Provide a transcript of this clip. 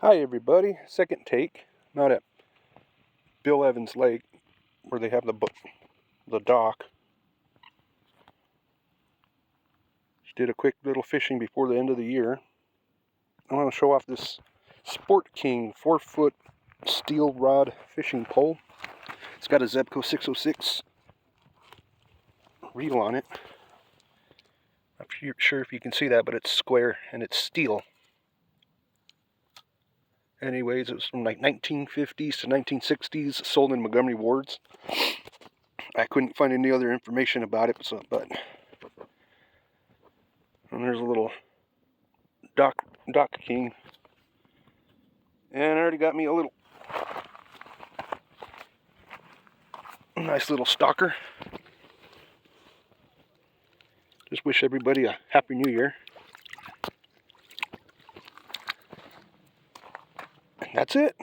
Hi everybody, second take. Not at Bill Evans Lake where they have the dock. Just did a quick little fishing before the end of the year. I want to show off this Sport King 4-foot steel rod fishing pole. It's got a Zebco 606 reel on it. I'm not sure if you can see that, but it's square and it's steel. Anyways, it was from like 1950s to 1960s, sold in Montgomery wards. I couldn't find any other information about it, and there's a little dock king, and I already got me a nice little stalker. Just wish everybody a happy new year. And that's it.